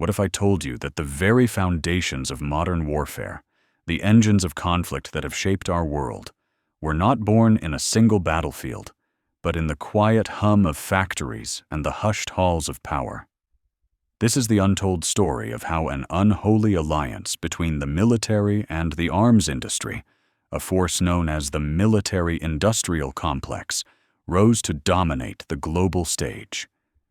What if I told you that the very foundations of modern warfare, the engines of conflict that have shaped our world, were not born in a single battlefield, but in the quiet hum of factories and the hushed halls of power? This is the untold story of how an unholy alliance between the military and the arms industry, a force known as the military-industrial complex, rose to dominate the global stage.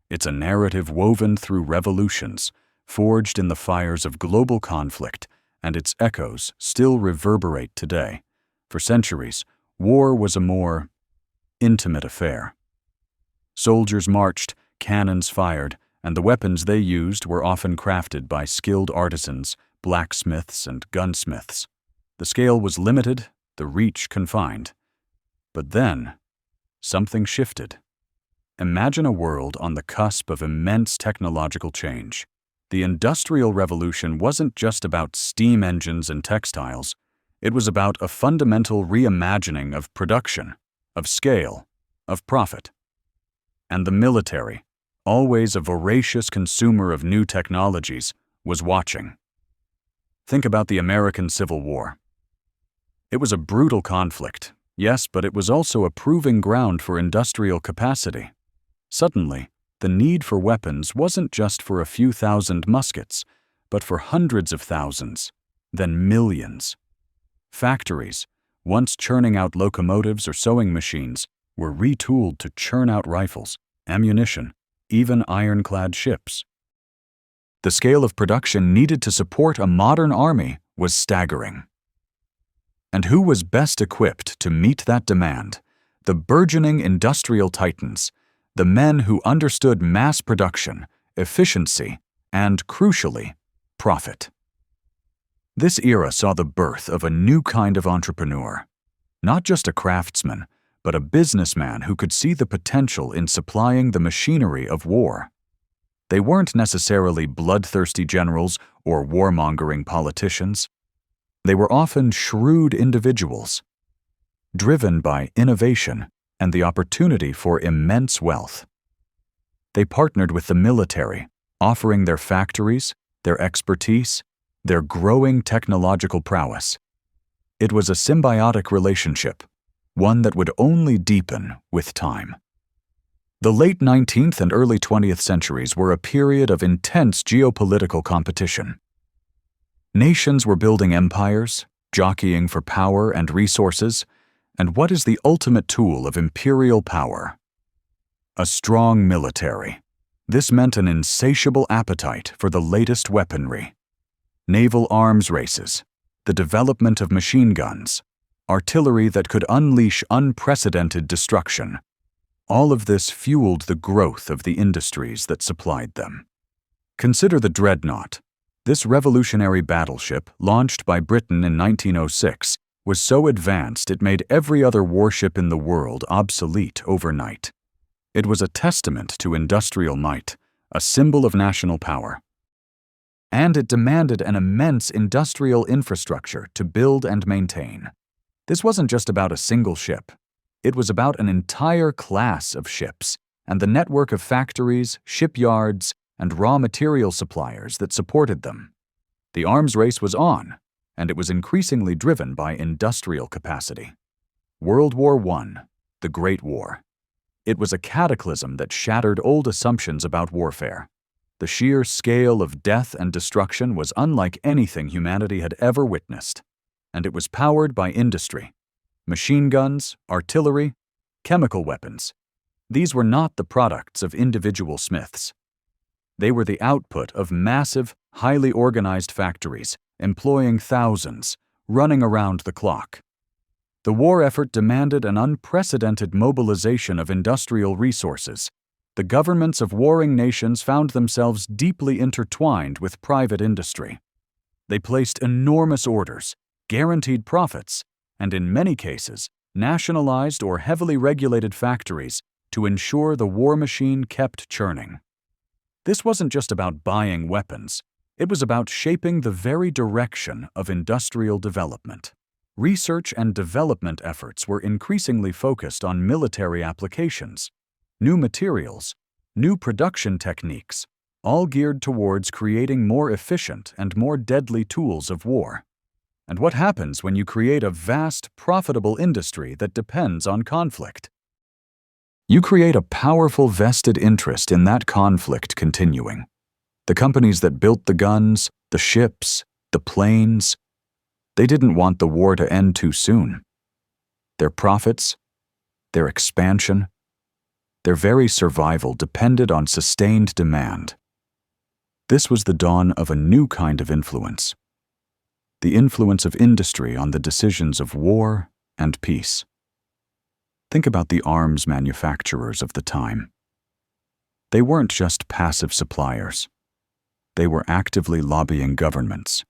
It's a narrative woven through revolutions, forged in the fires of global conflict, and its echoes still reverberate today. For centuries, war was a more intimate affair. Soldiers marched, cannons fired, and the weapons they used were often crafted by skilled artisans, blacksmiths, and gunsmiths. The scale was limited, the reach confined. But then, something shifted. Imagine a world on the cusp of immense technological change. The Industrial Revolution wasn't just about steam engines and textiles. It was about a fundamental reimagining of production, of scale, of profit. And the military, always a voracious consumer of new technologies, was watching. Think about the American Civil War. It was a brutal conflict, yes, but it was also a proving ground for industrial capacity. Suddenly, the need for weapons wasn't just for a few thousand muskets, but for hundreds of thousands, then millions. Factories, once churning out locomotives or sewing machines, were retooled to churn out rifles, ammunition, even ironclad ships. The scale of production needed to support a modern army was staggering. And who was best equipped to meet that demand? The burgeoning industrial titans, the men who understood mass production, efficiency, and, crucially, profit. This era saw the birth of a new kind of entrepreneur, not just a craftsman, but a businessman who could see the potential in supplying the machinery of war. They weren't necessarily bloodthirsty generals or warmongering politicians. They were often shrewd individuals, driven by innovation and the opportunity for immense wealth. They partnered with the military, offering their factories, their expertise, their growing technological prowess. It was a symbiotic relationship, one that would only deepen with time. The late 19th and early 20th centuries were a period of intense geopolitical competition. Nations were building empires, jockeying for power and resources, and what is the ultimate tool of imperial power? A strong military. This meant an insatiable appetite for the latest weaponry. Naval arms races, the development of machine guns, artillery that could unleash unprecedented destruction. All of this fueled the growth of the industries that supplied them. Consider the Dreadnought. This revolutionary battleship, launched by Britain in 1906, was so advanced it made every other warship in the world obsolete overnight. It was a testament to industrial might, a symbol of national power. And it demanded an immense industrial infrastructure to build and maintain. This wasn't just about a single ship. It was about an entire class of ships and the network of factories, shipyards, and raw material suppliers that supported them. The arms race was on, and it was increasingly driven by industrial capacity. World War I, the Great War. It was a cataclysm that shattered old assumptions about warfare. The sheer scale of death and destruction was unlike anything humanity had ever witnessed, and it was powered by industry. Machine guns, artillery, chemical weapons. These were not the products of individual smiths. They were the output of massive, highly organized factories, employing thousands, running around the clock. The war effort demanded an unprecedented mobilization of industrial resources. The governments of warring nations found themselves deeply intertwined with private industry. They placed enormous orders, guaranteed profits, and in many cases, nationalized or heavily regulated factories to ensure the war machine kept churning. This wasn't just about buying weapons. It was about shaping the very direction of industrial development. Research and development efforts were increasingly focused on military applications, new materials, new production techniques, all geared towards creating more efficient and more deadly tools of war. And what happens when you create a vast, profitable industry that depends on conflict? You create a powerful vested interest in that conflict continuing. The companies that built the guns, the ships, the planes, they didn't want the war to end too soon. Their profits, their expansion, their very survival depended on sustained demand. This was the dawn of a new kind of influence. The influence of industry on the decisions of war and peace. Think about the arms manufacturers of the time. They weren't just passive suppliers. They were actively lobbying governments,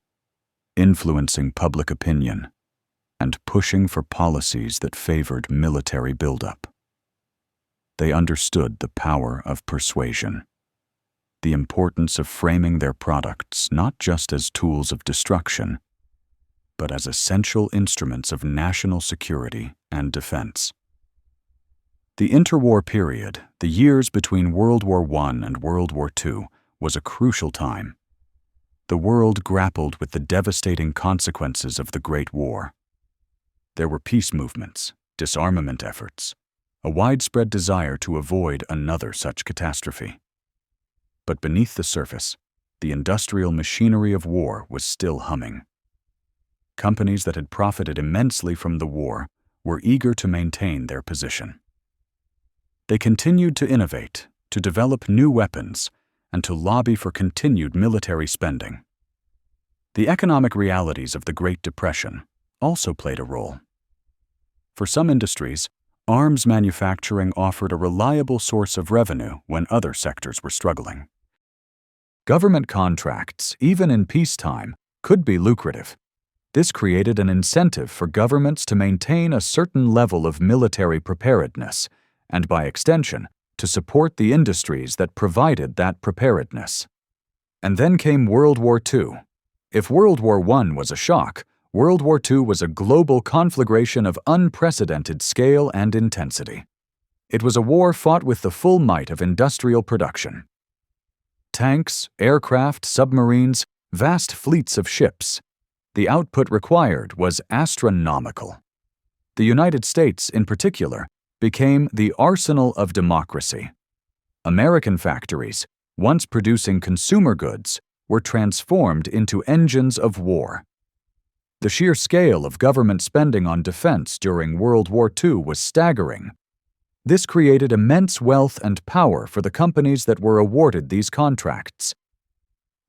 influencing public opinion, and pushing for policies that favored military buildup. They understood the power of persuasion, the importance of framing their products not just as tools of destruction, but as essential instruments of national security and defense. The interwar period, the years between World War I and World War II, was a crucial time. The world grappled with the devastating consequences of the Great War. There were peace movements, disarmament efforts, a widespread desire to avoid another such catastrophe. But beneath the surface, the industrial machinery of war was still humming. Companies that had profited immensely from the war were eager to maintain their position. They continued to innovate, to develop new weapons, and to lobby for continued military spending. The economic realities of the Great Depression also played a role. For some industries, arms manufacturing offered a reliable source of revenue when other sectors were struggling. Government contracts, even in peacetime, could be lucrative. This created an incentive for governments to maintain a certain level of military preparedness, and by extension, to support the industries that provided that preparedness. And then came World War II. If World War I was a shock, World War II was a global conflagration of unprecedented scale and intensity. It was a war fought with the full might of industrial production. Tanks, aircraft, submarines, vast fleets of ships. The output required was astronomical. The United States, in particular, became the arsenal of democracy. American factories, once producing consumer goods, were transformed into engines of war. The sheer scale of government spending on defense during World War II was staggering. This created immense wealth and power for the companies that were awarded these contracts.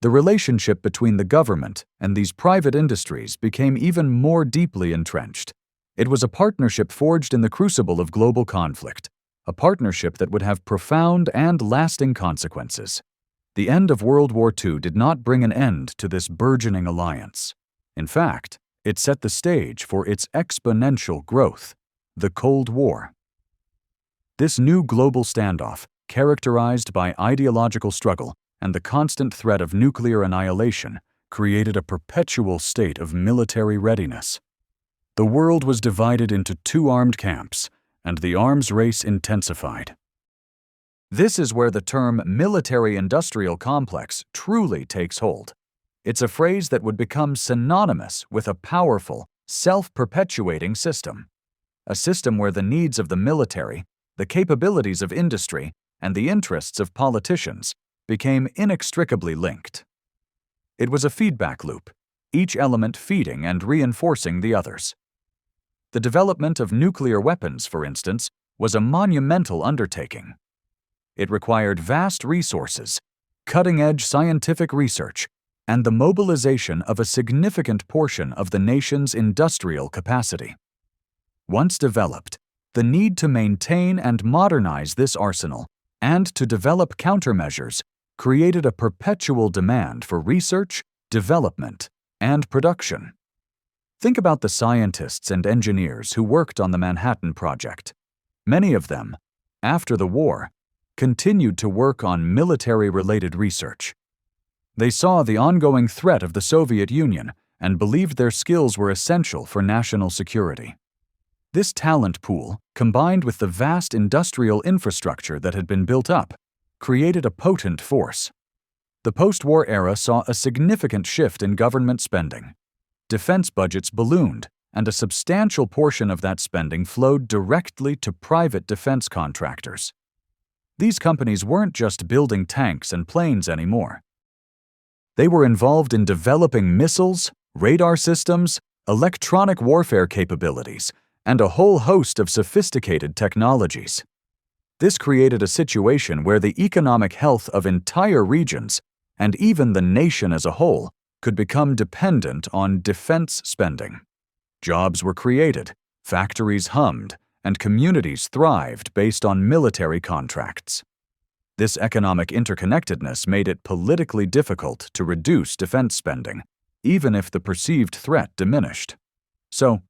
The relationship between the government and these private industries became even more deeply entrenched. It was a partnership forged in the crucible of global conflict, a partnership that would have profound and lasting consequences. The end of World War II did not bring an end to this burgeoning alliance. In fact, it set the stage for its exponential growth, the Cold War. This new global standoff, characterized by ideological struggle and the constant threat of nuclear annihilation, created a perpetual state of military readiness. The world was divided into two armed camps, and the arms race intensified. This is where the term military-industrial complex truly takes hold. It's a phrase that would become synonymous with a powerful, self-perpetuating system. A system where the needs of the military, the capabilities of industry, and the interests of politicians became inextricably linked. It was a feedback loop, each element feeding and reinforcing the others. The development of nuclear weapons, for instance, was a monumental undertaking. It required vast resources, cutting-edge scientific research, and the mobilization of a significant portion of the nation's industrial capacity. Once developed, the need to maintain and modernize this arsenal and to develop countermeasures created a perpetual demand for research, development, and production. Think about the scientists and engineers who worked on the Manhattan Project. Many of them, after the war, continued to work on military-related research. They saw the ongoing threat of the Soviet Union and believed their skills were essential for national security. This talent pool, combined with the vast industrial infrastructure that had been built up, created a potent force. The post-war era saw a significant shift in government spending. Defense budgets ballooned, and a substantial portion of that spending flowed directly to private defense contractors. These companies weren't just building tanks and planes anymore. They were involved in developing missiles, radar systems, electronic warfare capabilities, and a whole host of sophisticated technologies. This created a situation where the economic health of entire regions, and even the nation as a whole, could become dependent on defense spending. Jobs were created, factories hummed, and communities thrived based on military contracts. This economic interconnectedness made it politically difficult to reduce defense spending, even if the perceived threat diminished. So,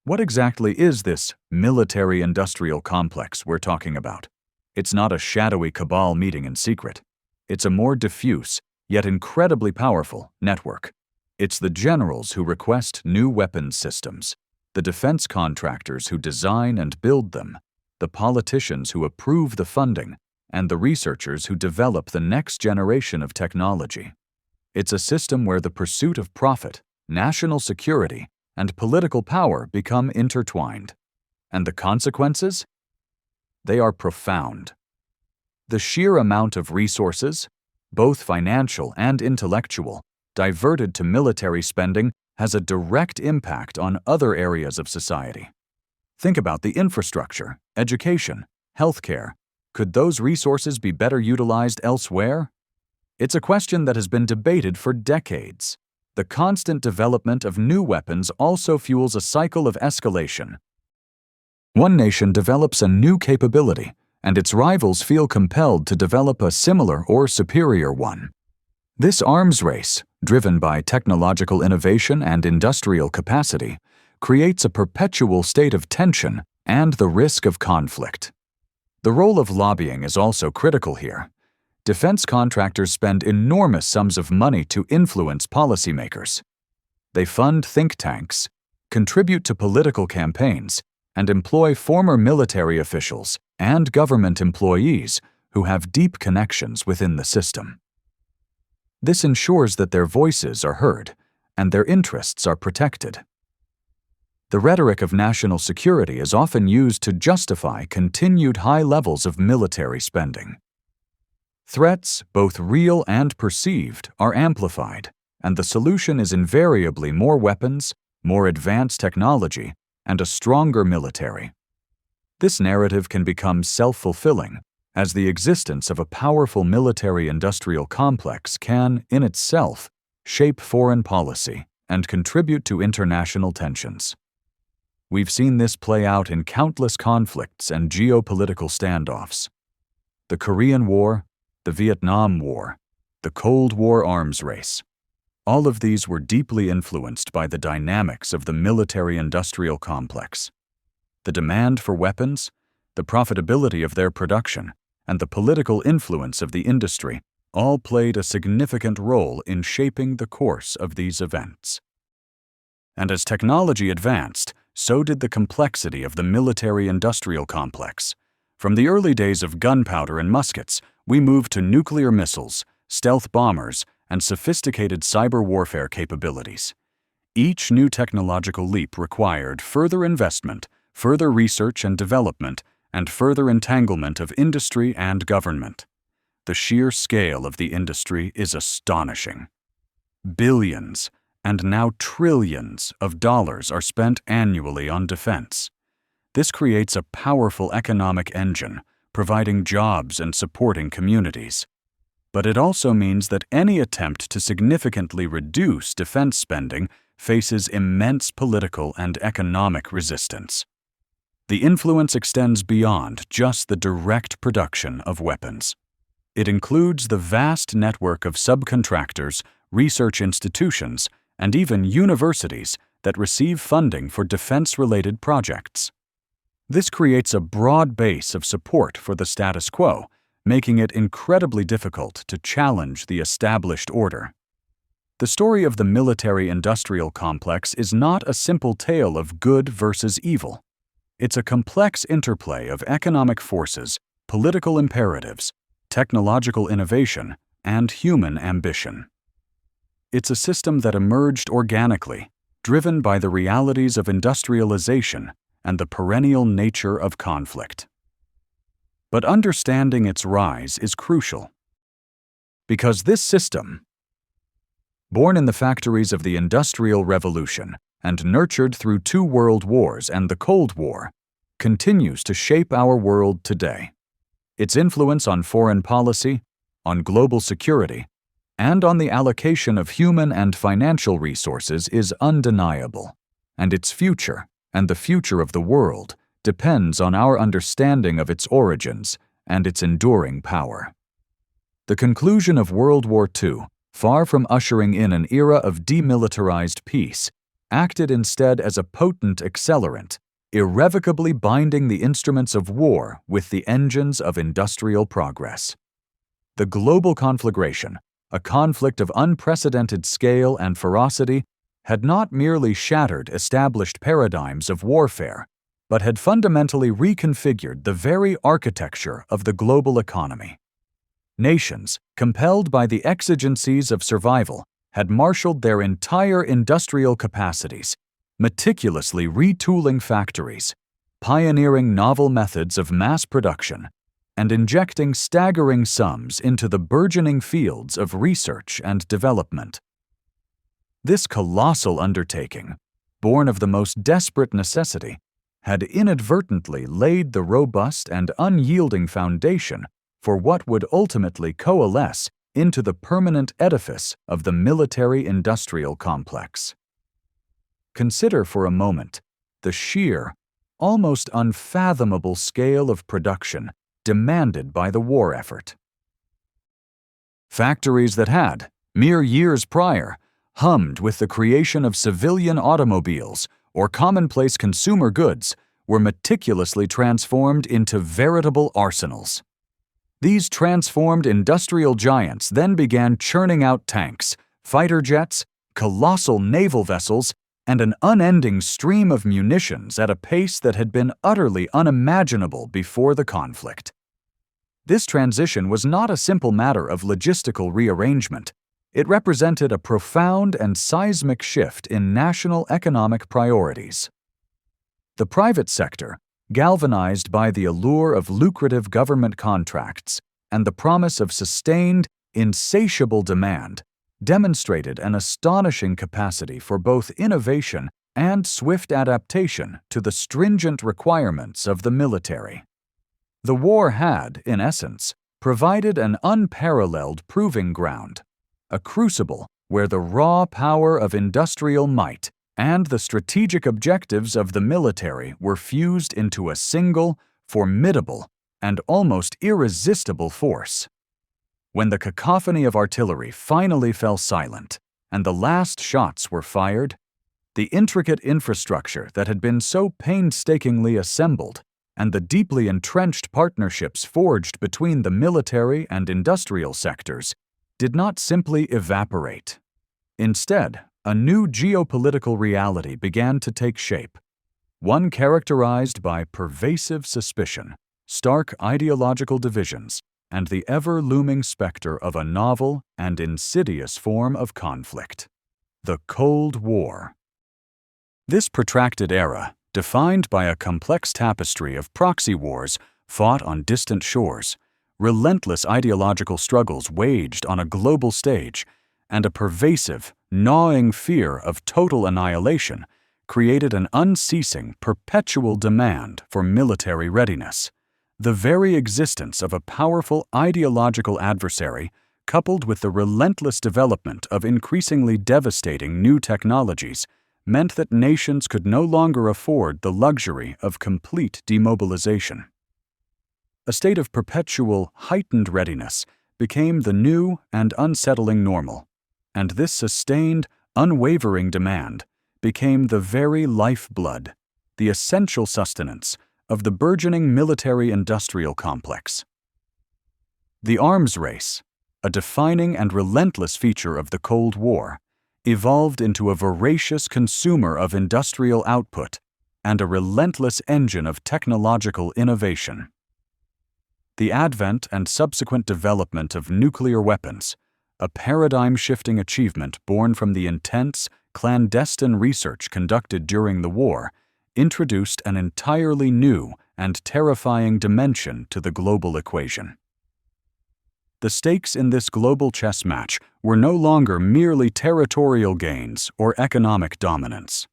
what exactly is this military-industrial complex we're talking about? It's not a shadowy cabal meeting in secret. It's a more diffuse, yet incredibly powerful, network. It's the generals who request new weapons systems, the defense contractors who design and build them, the politicians who approve the funding, and the researchers who develop the next generation of technology. It's a system where the pursuit of profit, national security, and political power become intertwined. And the consequences? They are profound. The sheer amount of resources, both financial and intellectual, diverted to military spending has a direct impact on other areas of society. Think about the infrastructure, education, healthcare. Could those resources be better utilized elsewhere? It's a question that has been debated for decades. The constant development of new weapons also fuels a cycle of escalation. One nation develops a new capability, and its rivals feel compelled to develop a similar or superior one. This arms race, driven by technological innovation and industrial capacity, creates a perpetual state of tension and the risk of conflict. The role of lobbying is also critical here. Defense contractors spend enormous sums of money to influence policymakers. They fund think tanks, contribute to political campaigns, and employ former military officials and government employees who have deep connections within the system. This ensures that their voices are heard and their interests are protected. The rhetoric of national security is often used to justify continued high levels of military spending. Threats, both real and perceived, are amplified, and the solution is invariably more weapons, more advanced technology, and a stronger military. This narrative can become self-fulfilling, as the existence of a powerful military-industrial complex can, in itself, shape foreign policy and contribute to international tensions. We've seen this play out in countless conflicts and geopolitical standoffs. The Korean War, the Vietnam War, the Cold War arms race. All of these were deeply influenced by the dynamics of the military-industrial complex. The demand for weapons, the profitability of their production, and the political influence of the industry all played a significant role in shaping the course of these events. And as technology advanced, so did the complexity of the military-industrial complex. From the early days of gunpowder and muskets, we moved to nuclear missiles, stealth bombers, and sophisticated cyber warfare capabilities. Each new technological leap required further investment, further research and development, and further entanglement of industry and government. The sheer scale of the industry is astonishing. Billions, and now trillions of dollars are spent annually on defense. This creates a powerful economic engine, providing jobs and supporting communities. But it also means that any attempt to significantly reduce defense spending faces immense political and economic resistance. The influence extends beyond just the direct production of weapons. It includes the vast network of subcontractors, research institutions, and even universities that receive funding for defense-related projects. This creates a broad base of support for the status quo, making it incredibly difficult to challenge the established order. The story of the military-industrial complex is not a simple tale of good versus evil. It's a complex interplay of economic forces, political imperatives, technological innovation, and human ambition. It's a system that emerged organically, driven by the realities of industrialization and the perennial nature of conflict. But understanding its rise is crucial, because this system, born in the factories of the Industrial Revolution and nurtured through 2 world wars and the Cold War, continues to shape our world today. Its influence on foreign policy, on global security, and on the allocation of human and financial resources is undeniable, and its future, and the future of the world, depends on our understanding of its origins and its enduring power. The conclusion of World War II, far from ushering in an era of demilitarized peace, acted instead as a potent accelerant, irrevocably binding the instruments of war with the engines of industrial progress. The global conflagration, a conflict of unprecedented scale and ferocity, had not merely shattered established paradigms of warfare, but had fundamentally reconfigured the very architecture of the global economy. Nations, compelled by the exigencies of survival, had marshaled their entire industrial capacities, meticulously retooling factories, pioneering novel methods of mass production, and injecting staggering sums into the burgeoning fields of research and development. This colossal undertaking, born of the most desperate necessity, had inadvertently laid the robust and unyielding foundation for what would ultimately coalesce into the permanent edifice of the military-industrial complex. Consider for a moment the sheer, almost unfathomable scale of production demanded by the war effort. Factories that had, mere years prior, hummed with the creation of civilian automobiles or commonplace consumer goods were meticulously transformed into veritable arsenals. These transformed industrial giants then began churning out tanks, fighter jets, colossal naval vessels, and an unending stream of munitions at a pace that had been utterly unimaginable before the conflict. This transition was not a simple matter of logistical rearrangement. It represented a profound and seismic shift in national economic priorities. The private sector, galvanized by the allure of lucrative government contracts and the promise of sustained, insatiable demand, demonstrated an astonishing capacity for both innovation and swift adaptation to the stringent requirements of the military. The war had, in essence, provided an unparalleled proving ground, a crucible where the raw power of industrial might and the strategic objectives of the military were fused into a single, formidable, and almost irresistible force. When the cacophony of artillery finally fell silent and the last shots were fired, the intricate infrastructure that had been so painstakingly assembled and the deeply entrenched partnerships forged between the military and industrial sectors did not simply evaporate. Instead, a new geopolitical reality began to take shape, one characterized by pervasive suspicion, stark ideological divisions, and the ever-looming specter of a novel and insidious form of conflict: the Cold War. This protracted era, defined by a complex tapestry of proxy wars fought on distant shores, relentless ideological struggles waged on a global stage, and a pervasive, gnawing fear of total annihilation, created an unceasing, perpetual demand for military readiness. The very existence of a powerful ideological adversary, coupled with the relentless development of increasingly devastating new technologies, meant that nations could no longer afford the luxury of complete demobilization. A state of perpetual, heightened readiness became the new and unsettling normal, and this sustained, unwavering demand became the very lifeblood, the essential sustenance of the burgeoning military-industrial complex. The arms race, a defining and relentless feature of the Cold War, evolved into a voracious consumer of industrial output and a relentless engine of technological innovation. The advent and subsequent development of nuclear weapons, a paradigm-shifting achievement born from the intense, clandestine research conducted during the war, introduced an entirely new and terrifying dimension to the global equation. The stakes in this global chess match were no longer merely territorial gains or economic dominance.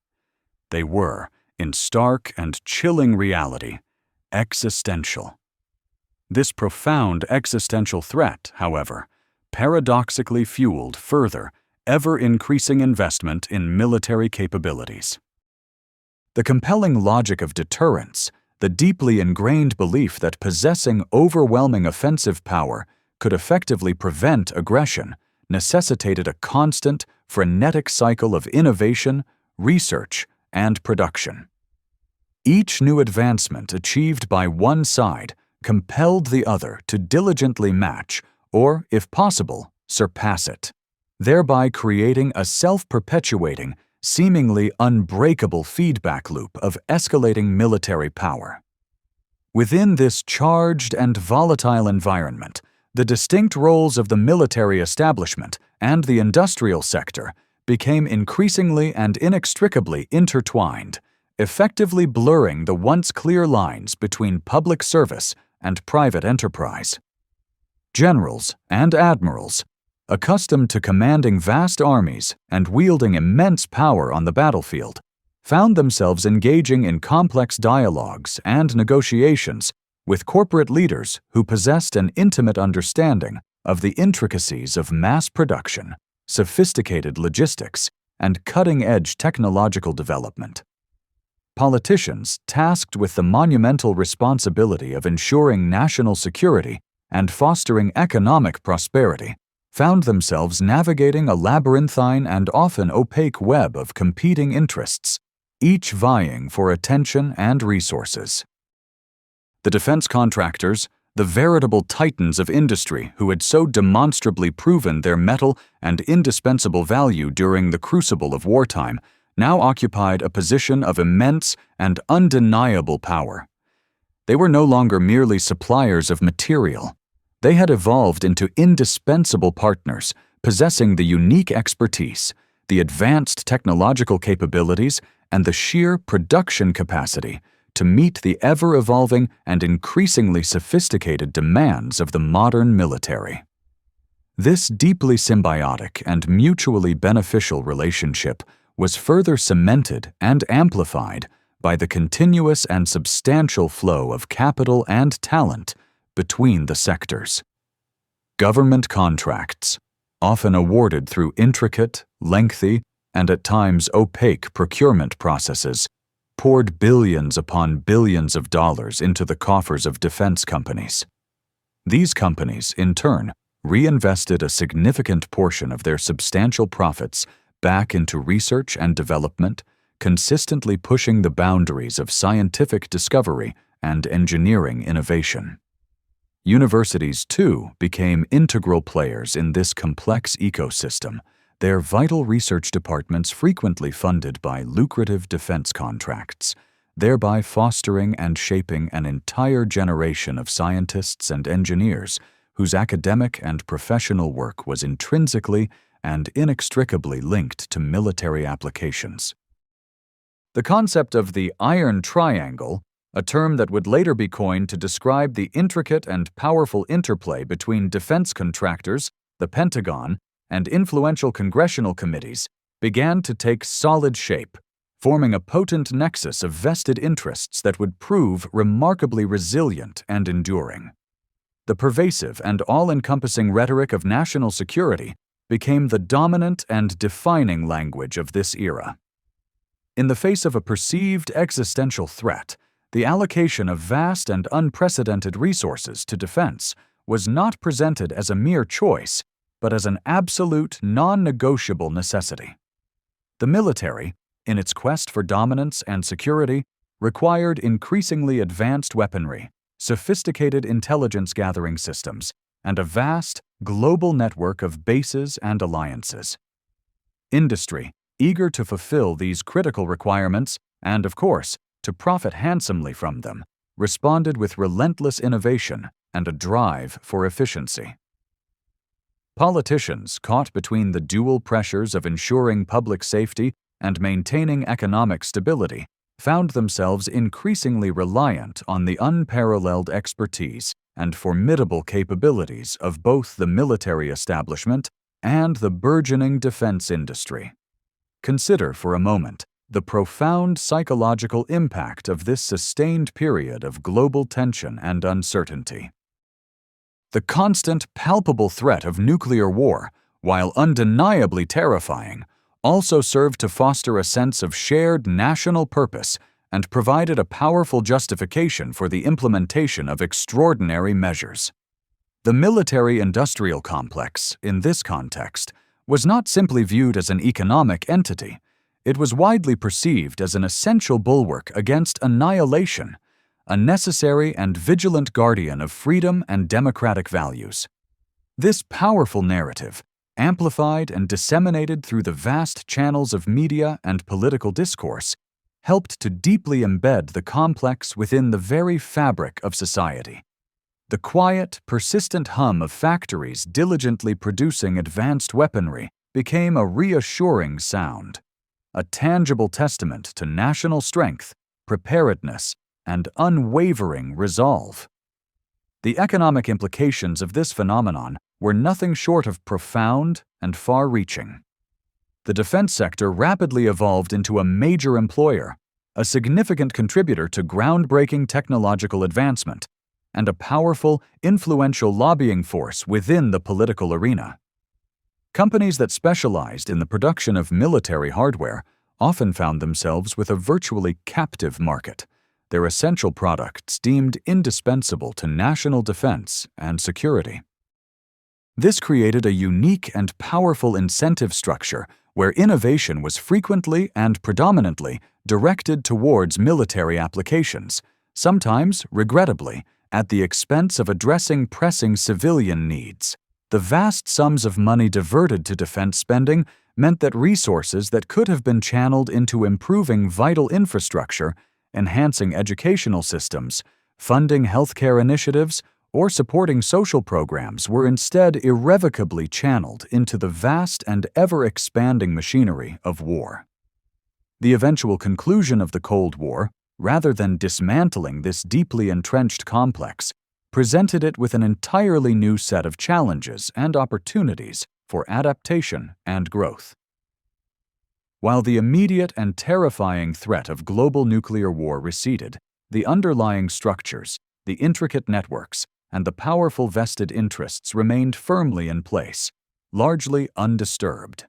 They were, in stark and chilling reality, existential. This profound existential threat, however, paradoxically fueled further, ever-increasing investment in military capabilities. The compelling logic of deterrence, the deeply ingrained belief that possessing overwhelming offensive power could effectively prevent aggression, necessitated a constant, frenetic cycle of innovation, research, and production. Each new advancement achieved by one side compelled the other to diligently match, or, if possible, surpass it, thereby creating a self-perpetuating, seemingly unbreakable feedback loop of escalating military power. Within this charged and volatile environment, the distinct roles of the military establishment and the industrial sector became increasingly and inextricably intertwined, effectively blurring the once clear lines between public service and private enterprise. Generals and admirals, accustomed to commanding vast armies and wielding immense power on the battlefield, found themselves engaging in complex dialogues and negotiations with corporate leaders who possessed an intimate understanding of the intricacies of mass production, sophisticated logistics, and cutting-edge technological development. Politicians tasked with the monumental responsibility of ensuring national security and fostering economic prosperity found themselves navigating a labyrinthine and often opaque web of competing interests, each vying for attention and resources. The defense contractors, the veritable titans of industry who had so demonstrably proven their mettle and indispensable value during the crucible of wartime, now occupied a position of immense and undeniable power. They were no longer merely suppliers of material. They had evolved into indispensable partners, possessing the unique expertise, the advanced technological capabilities, and the sheer production capacity to meet the ever-evolving and increasingly sophisticated demands of the modern military. This deeply symbiotic and mutually beneficial relationship was further cemented and amplified by the continuous and substantial flow of capital and talent between the sectors. Government contracts, often awarded through intricate, lengthy, and at times opaque procurement processes, poured billions upon billions of dollars into the coffers of defense companies. These companies, in turn, reinvested a significant portion of their substantial profits back into research and development, consistently pushing the boundaries of scientific discovery and engineering innovation. Universities, too, became integral players in this complex ecosystem, their vital research departments frequently funded by lucrative defense contracts, thereby fostering and shaping an entire generation of scientists and engineers whose academic and professional work was intrinsically and inextricably linked to military applications. The concept of the Iron Triangle, a term that would later be coined to describe the intricate and powerful interplay between defense contractors, the Pentagon, and influential congressional committees, began to take solid shape, forming a potent nexus of vested interests that would prove remarkably resilient and enduring. The pervasive and all-encompassing rhetoric of national security became the dominant and defining language of this era. In the face of a perceived existential threat, the allocation of vast and unprecedented resources to defense was not presented as a mere choice, but as an absolute, non-negotiable necessity. The military, in its quest for dominance and security, required increasingly advanced weaponry, sophisticated intelligence-gathering systems, and a vast, global network of bases and alliances. Industry, eager to fulfill these critical requirements and, of course, to profit handsomely from them, responded with relentless innovation and a drive for efficiency. Politicians, caught between the dual pressures of ensuring public safety and maintaining economic stability, found themselves increasingly reliant on the unparalleled expertise and formidable capabilities of both the military establishment and the burgeoning defense industry. Consider for a moment the profound psychological impact of this sustained period of global tension and uncertainty. The constant, palpable threat of nuclear war, while undeniably terrifying, also served to foster a sense of shared national purpose and provided a powerful justification for the implementation of extraordinary measures. The military-industrial complex, in this context, was not simply viewed as an economic entity. It was widely perceived as an essential bulwark against annihilation, a necessary and vigilant guardian of freedom and democratic values. This powerful narrative, amplified and disseminated through the vast channels of media and political discourse, helped to deeply embed the complex within the very fabric of society. The quiet, persistent hum of factories diligently producing advanced weaponry became a reassuring sound, a tangible testament to national strength, preparedness, and unwavering resolve. The economic implications of this phenomenon were nothing short of profound and far-reaching. The defense sector rapidly evolved into a major employer, a significant contributor to groundbreaking technological advancement, and a powerful, influential lobbying force within the political arena. Companies that specialized in the production of military hardware often found themselves with a virtually captive market, their essential products deemed indispensable to national defense and security. This created a unique and powerful incentive structure where innovation was frequently and predominantly directed towards military applications, sometimes, regrettably, at the expense of addressing pressing civilian needs. The vast sums of money diverted to defense spending meant that resources that could have been channeled into improving vital infrastructure, enhancing educational systems, funding healthcare initiatives, or supporting social programs were instead irrevocably channeled into the vast and ever-expanding machinery of war. The eventual conclusion of the Cold War, rather than dismantling this deeply entrenched complex, presented it with an entirely new set of challenges and opportunities for adaptation and growth. While the immediate and terrifying threat of global nuclear war receded, the underlying structures, the intricate networks, and the powerful vested interests remained firmly in place, largely undisturbed.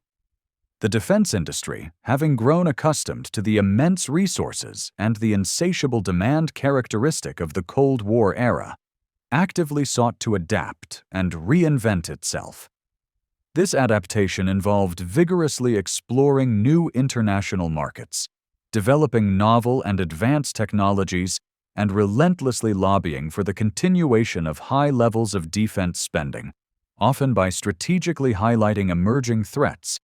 The defense industry, having grown accustomed to the immense resources and the insatiable demand characteristic of the Cold War era, actively sought to adapt and reinvent itself. This adaptation involved vigorously exploring new international markets, developing novel and advanced technologies, and relentlessly lobbying for the continuation of high levels of defense spending, often by strategically highlighting emerging threats